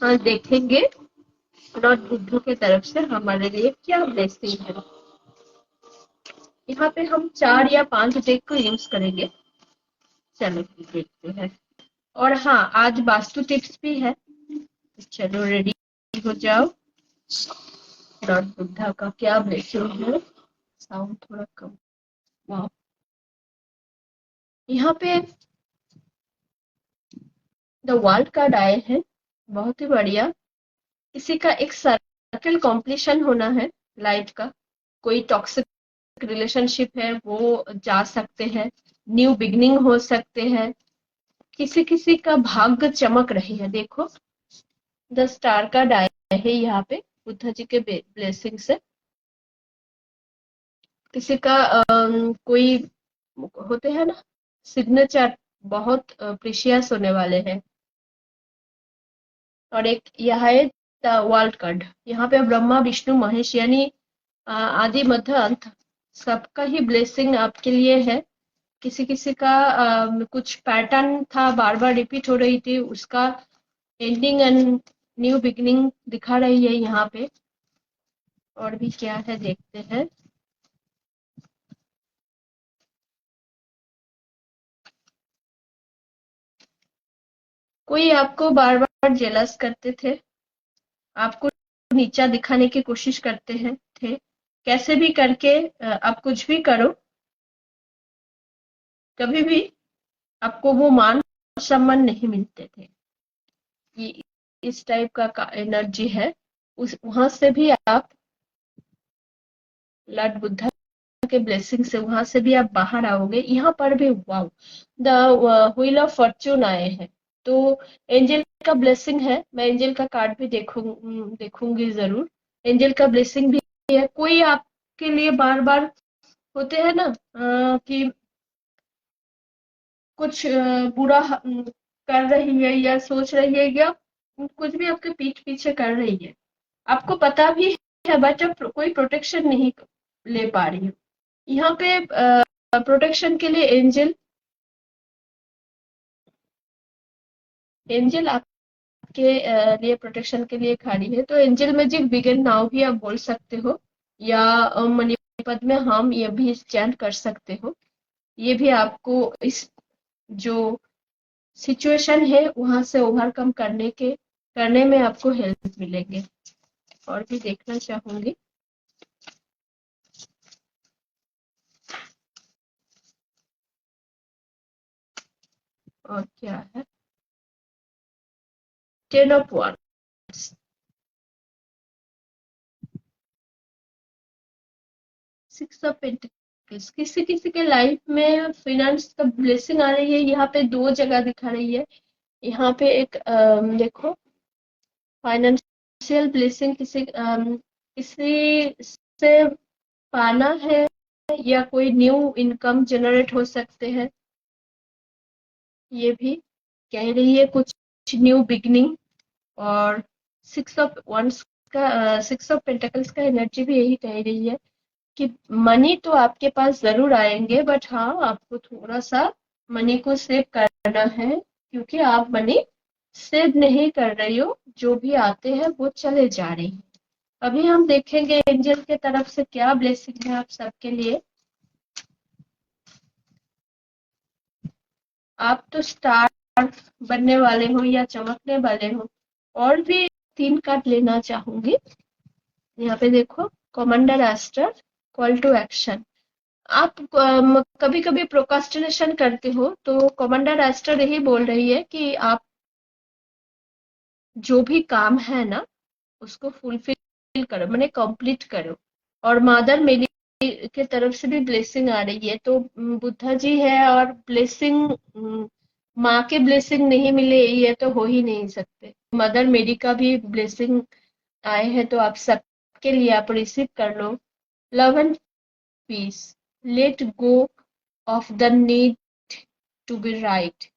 देखेंगे लॉर्ड बुद्ध के तरफ से हमारे लिए क्या ब्लेसिंग है। यहाँ पे हम 4 या 5 डेक को यूज करेंगे। चलो फिर देखते हैं। और हाँ, आज वास्तु टिप्स भी है। चलो रेडी हो जाओ। लॉर्ड बुद्धा का क्या ब्लेसिंग है। साउंड थोड़ा कम। वाह, यहाँ पे द वर्ल्ड कार्ड आए हैं, बहुत ही बढ़िया। किसी का एक सर्कल कॉम्प्लीशन होना है लाइफ का। कोई टॉक्सिक रिलेशनशिप है वो जा सकते हैं, न्यू बिगनिंग हो सकते हैं। किसी किसी का भाग्य चमक रही है। देखो द स्टार कार्ड आया है यहाँ पे बुद्धा जी के ब्लेसिंग से। किसी का कोई होते हैं ना सिग्नेचर बहुत प्रीशियस होने वाले हैं। और एक यह है द वर्ल्ड कार्ड। यहाँ पे ब्रह्मा विष्णु महेश यानी आदि मध्य अंत सबका ही ब्लेसिंग आपके लिए है। किसी किसी का कुछ पैटर्न था बार बार रिपीट हो रही थी, उसका एंडिंग एंड न्यू बिगिनिंग दिखा रही है यहाँ पे। और भी क्या है देखते हैं। कोई आपको बार बार जेलस करते थे, आपको नीचा दिखाने की कोशिश करते हैं थे। कैसे भी करके आप कुछ भी करो, कभी भी आपको वो मान सम्मान नहीं मिलते थे। ये इस टाइप का एनर्जी है। उस वहां से भी आप लॉर्ड बुद्धा के ब्लेसिंग से वहां से भी आप बाहर आओगे। यहाँ पर भी wow, the wheel of Fortune आए हैं। तो एंजल का ब्लेसिंग है। मैं एंजल का कार्ड भी देखूंगी जरूर। एंजल का ब्लेसिंग भी है। कोई आपके लिए बार बार होते हैं ना कि कुछ बुरा कर रही है या सोच रही है या कुछ भी आपके पीठ पीछे कर रही है, आपको पता भी है बट आप कोई प्रोटेक्शन नहीं ले पा रही हो। यहाँ पे प्रोटेक्शन के लिए एंजल एंजल आपके लिए प्रोटेक्शन के लिए खड़ी है। तो एंजल मैजिक बिगिन नाउ भी आप बोल सकते हो, या मणिपद में हम ये भी चैंट कर सकते हो। ये भी आपको इस जो सिचुएशन है वहां से ओवरकम करने में आपको हेल्प मिलेंगे। और भी देखना चाहूंगी। और क्या है, 10 ऑफ वांड्स, 6 ऑफ पेंटिकल्स। किसी किसी के लाइफ में फाइनेंस का ब्लेसिंग आ रही है। यहाँ पे 2 जगह दिखा रही है। यहाँ पे एक देखो फाइनेंशियल ब्लेसिंग किसी से पाना है, या कोई न्यू इनकम जनरेट हो सकते हैं। ये भी कह रही है कुछ न्यू बिगनिंग। और 6 ऑफ वंस का 6 ऑफ पेंटिकल्स का एनर्जी भी यही कह रही है कि मनी तो आपके पास जरूर आएंगे, बट हाँ आपको थोड़ा सा मनी को सेव करना है, क्योंकि आप मनी सेव नहीं कर रही हो। जो भी आते हैं वो चले जा रहे हैं। अभी हम देखेंगे एंजल के तरफ से क्या ब्लेसिंग है आप सबके लिए। आप तो स्टार बनने वाले हो या चमकने वाले हो। और भी 3 कार्ड लेना चाहूंगी। यहाँ पे देखो, commander Aster, call to action. आप कभी कभी प्रोकास्टिनेशन करते हो, तो कमांडर एस्टर यही बोल रही है कि आप जो भी काम है ना उसको फुलफिल करो, मैंने कंप्लीट करो। और मदर मेरी के तरफ से भी ब्लेसिंग आ रही है। तो बुद्धा जी है और ब्लेसिंग, माँ के ब्लेसिंग नहीं मिले ये तो हो ही नहीं सकते। मदर मेरी का भी ब्लेसिंग आए हैं, तो आप सबके लिए आप रिसीव कर लो। Love and peace, let go of the need to be right,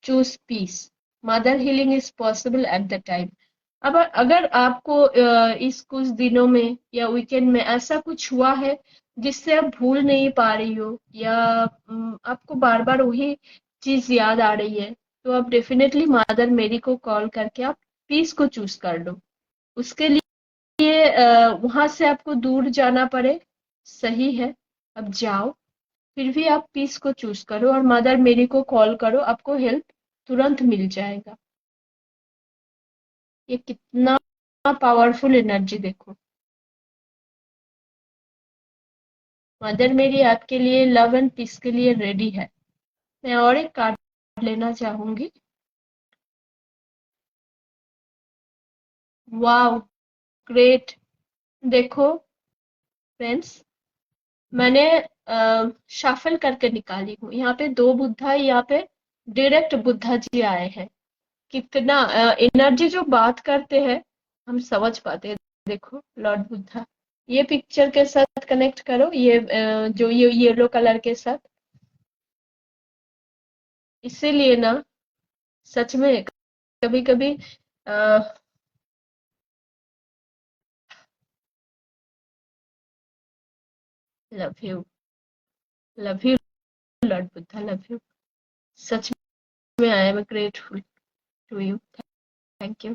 choose peace, mother healing is possible at the time। अब अगर आपको इस कुछ दिनों में या वीकेंड में ऐसा कुछ हुआ है जिससे आप भूल नहीं पा रही हो, या आपको बार बार वही चीज याद आ रही है, तो आप डेफिनेटली मदर मेरी को कॉल करके आप पीस को चूज कर लो। उसके लिए वहां से आपको दूर जाना पड़े, सही है, अब जाओ। फिर भी आप पीस को चूज करो और मदर मेरी को कॉल करो, आपको हेल्प तुरंत मिल जाएगा। ये कितना पावरफुल एनर्जी देखो। मदर मेरी आपके लिए लव एंड पीस के लिए रेडी है। मैं और एक कार्ड लेना चाहूंगी। Wow, great. देखो फ्रेंड्स, मैंने शाफल करके निकाली हूँ। यहाँ पे दो बुद्धा, यहाँ पे डायरेक्ट बुद्धा जी आए हैं। कितना एनर्जी जो बात करते हैं हम समझ पाते हैं। देखो लॉर्ड बुद्धा, ये पिक्चर के साथ कनेक्ट करो, ये जो ये येलो कलर के साथ। इसीलिए ना, सच में कभी कभी love you, love you lord Buddha, love you. सच में I am grateful to you, thank you.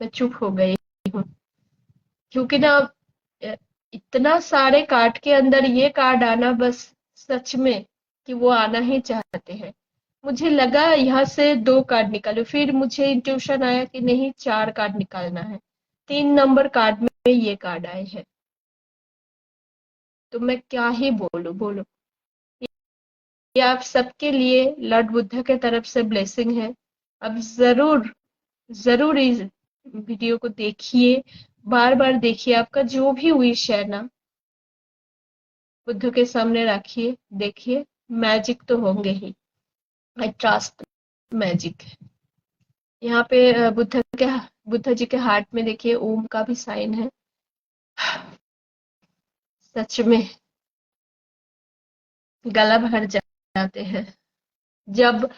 मैं चुप हो गई हूँ क्योंकि ना अ, इतना सारे कार्ड के अंदर ये कार्ड आना, बस सच में कि वो आना ही चाहते हैं। मुझे लगा यहाँ से दो कार्ड निकालो, फिर मुझे इंट्यूशन आया कि नहीं, चार कार्ड निकालना है। 3 नंबर कार्ड में ये कार्ड आए हैं, तो मैं क्या ही बोलूं, बोलो। ये आप सबके लिए लॉर्ड बुद्धा के तरफ से ब्लेसिंग है। अब जरूर जरूर इस वीडियो को देखिए, बार बार देखिए। आपका जो भी विश है ना, बुद्ध के सामने रखिए, देखिए, मैजिक तो होंगे ही। I trust magic. यहाँ पे बुद्ध जी के हार्ट में देखिए ओम का भी साइन है। सच में गला भर जाते हैं जब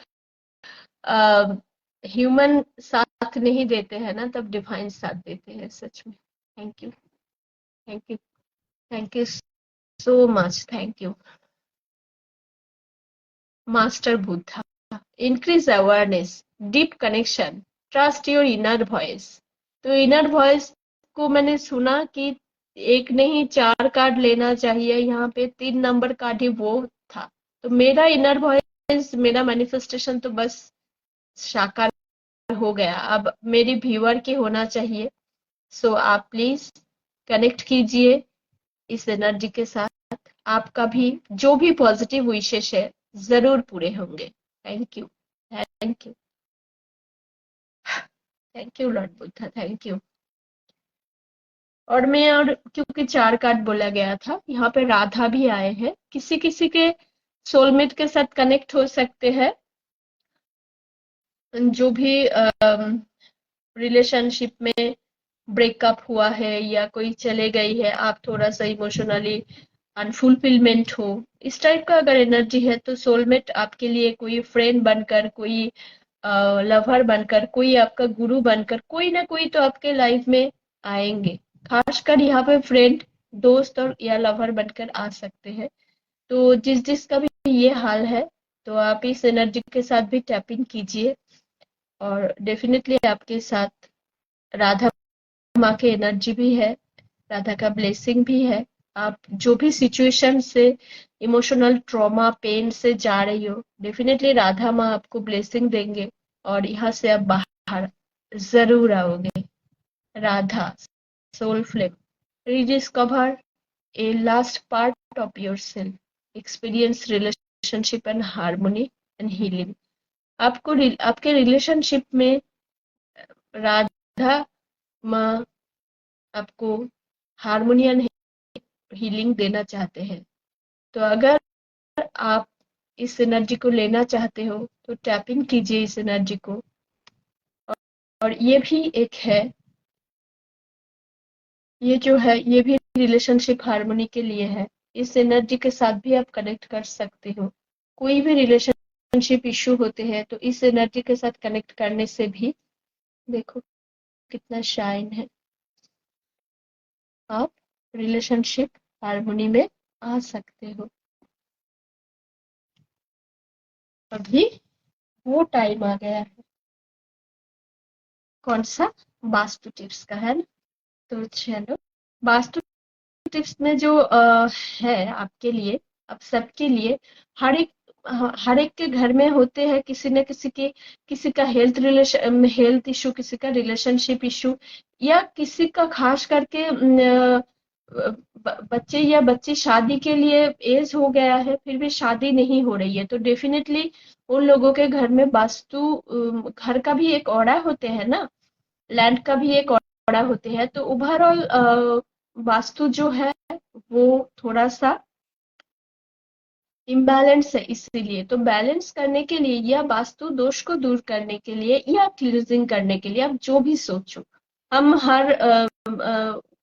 ह्यूमन साथ नहीं देते हैं ना, तब डिवाइन साथ देते हैं। सच में thank you, thank you, thank you so much, thank you master Buddha. Increase awareness, deep connection, trust your inner voice. तो इनर वॉइस को मैंने सुना कि एक नहीं, चार कार्ड लेना चाहिए। यहाँ पे 3 नंबर कार्ड ही वो था। तो मेरा इनर वॉइस, मेरा मैनिफेस्टेशन तो बस साकार हो गया। अब मेरी व्यूअर की होना चाहिए। सो आप प्लीज कनेक्ट कीजिए इस एनर्जी के साथ। आपका भी जो भी पॉजिटिव विशेष है जरूर पूरे होंगे। Thank you, thank you, thank you lord Buddha, thank you. और क्योंकि चार कार्ड बोला गया था, यहाँ पे राधा भी आए हैं। किसी किसी के सोलमेट के साथ कनेक्ट हो सकते हैं, जो भी रिलेशनशिप में ब्रेकअप हुआ है या कोई चले गई है, आप थोड़ा सा इमोशनली अनफुलफिलमेंट हो, इस टाइप का अगर एनर्जी है, तो सोलमेट आपके लिए कोई फ्रेंड बनकर, कोई लवर बनकर, कोई आपका गुरु बनकर, कोई ना कोई तो आपके लाइफ में आएंगे। खासकर यहाँ पे फ्रेंड, दोस्त और या लवर बनकर आ सकते हैं। तो जिस जिसका भी ये हाल है, तो आप इस एनर्जी के साथ भी टैपिंग कीजिए। और डेफिनेटली आपके साथ राधा माँ की एनर्जी भी है, राधा का ब्लेसिंग भी है। आप जो भी सिचुएशन से, इमोशनल ट्रॉमा, पेन से जा रही हो, डेफिनेटली राधा माँ आपको ब्लेसिंग देंगे और यहाँ से आप बाहर जरूर आओगे। Radha soul flame, rediscover a last part of yourself, experience relationship and harmony and healing। आपके रिलेशनशिप में राधा माँ आपको हार्मोनियन हीलिंग देना चाहते हैं। तो अगर आप इस एनर्जी को लेना चाहते हो, तो टैपिंग कीजिए इस एनर्जी को। और ये भी एक है, ये जो है ये भी रिलेशनशिप हार्मनी के लिए है। इस एनर्जी के साथ भी आप कनेक्ट कर सकते हो। कोई भी रिलेशनशिप इशू होते हैं, तो इस एनर्जी के साथ कनेक्ट करने से भी देखो कितना शाइन है, आप रिलेशनशिप हार्मनी में आ सकते हो। अभी वो टाइम आ गया है। कौन सा? वास्तु टिप्स का है ना? तो चलो, वास्तु टिप्स में जो है आपके लिए, आप सबके लिए, हर एक हर एक के घर में होते हैं किसी न किसी के, किसी का हेल्थ इशू, किसी का रिलेशनशिप इशू, या किसी का खास करके बच्चे या बच्ची शादी के लिए एज हो गया है फिर भी शादी नहीं हो रही है, तो डेफिनेटली उन लोगों के घर में वास्तु, घर का भी एक ऑरा होते हैं ना, लैंड का भी एक ऑरा होते हैं, तो ओवरऑल वास्तु जो है वो थोड़ा सा इम्बैलेंस है, इसीलिए तो बैलेंस करने के लिए या वास्तु दोष को दूर करने के लिए या क्लींजिंग करने के लिए, आप जो भी सोचो, हम हर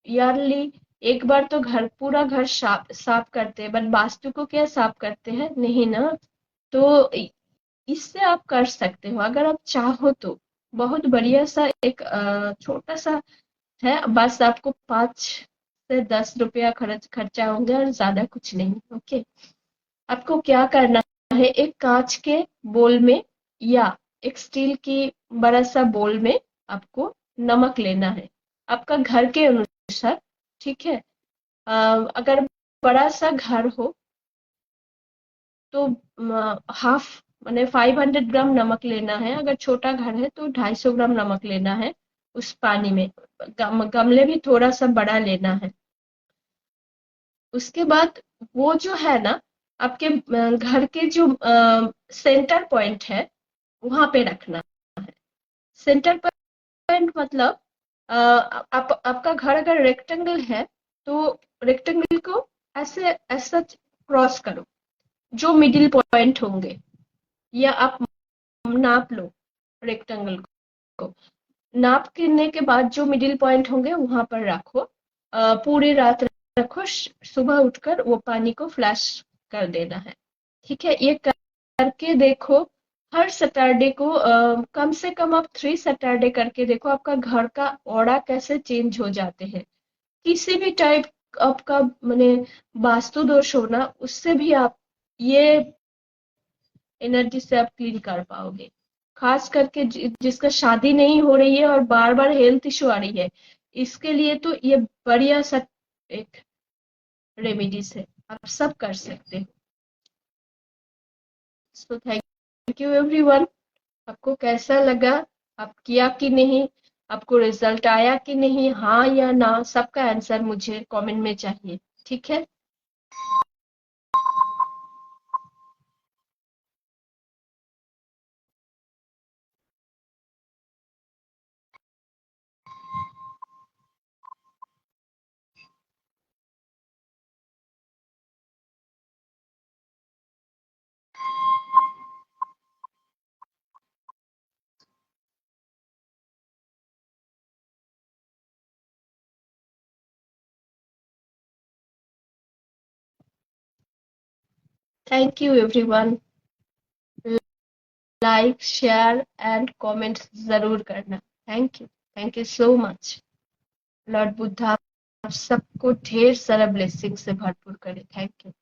ईयरली एक बार तो घर, पूरा घर साफ करते हैं, बट वास्तु को क्या साफ करते हैं? नहीं ना। तो इससे आप कर सकते हो अगर आप चाहो तो, बहुत बढ़िया सा एक छोटा सा है, बस आपको 5 से 10 रुपया खर्चा होंगे और ज्यादा कुछ नहीं। ओके, आपको क्या करना है, एक कांच के बोल में या एक स्टील की बड़ा सा बोल में आपको नमक लेना है, आपका घर के अनुसार। ठीक है? अगर बड़ा सा घर हो तो हाफ, माने 500 ग्राम नमक लेना है, अगर छोटा घर है तो 250 ग्राम नमक लेना है उस पानी में। गमले भी थोड़ा सा बड़ा लेना है। उसके बाद वो जो है ना, आपके घर के जो सेंटर पॉइंट है वहां पे रखना है। सेंटर पॉइंट मतलब आपका घर अगर रेक्टेंगल है तो रेक्टेंगल को ऐसे ऐसा क्रॉस करो, जो मिडिल पॉइंट होंगे, या आप नाप लो रेक्टेंगल को, नाप करने के बाद जो मिडिल पॉइंट होंगे वहां पर रखो, पूरी रात रखो, सुबह उठकर वो पानी को फ्लैश कर देना है। ठीक है? ये करके देखो, हर सैटरडे को कम से कम आप 3 सैटरडे करके देखो, आपका घर का ऑरा कैसे चेंज हो जाते हैं। किसी भी टाइप आपका माने वास्तु दोष हो ना, उससे भी आप ये एनर्जी से आप क्लीन कर पाओगे। खास करके जिसका शादी नहीं हो रही है और बार बार हेल्थ इशू आ रही है, इसके लिए तो ये बढ़िया सा एक रेमेडीज है, आप सब कर सकते हो। So thank you everyone. आपको कैसा लगा? आप किया कि नहीं? आपको रिजल्ट आया कि नहीं? हाँ या ना, सबका आंसर मुझे कमेंट में चाहिए। ठीक है? Thank you everyone. Like, share and comment जरूर करना। Thank you so much. Lord Buddha आप सबको ढेर सारा ब्लेसिंग से भरपूर करे। Thank you.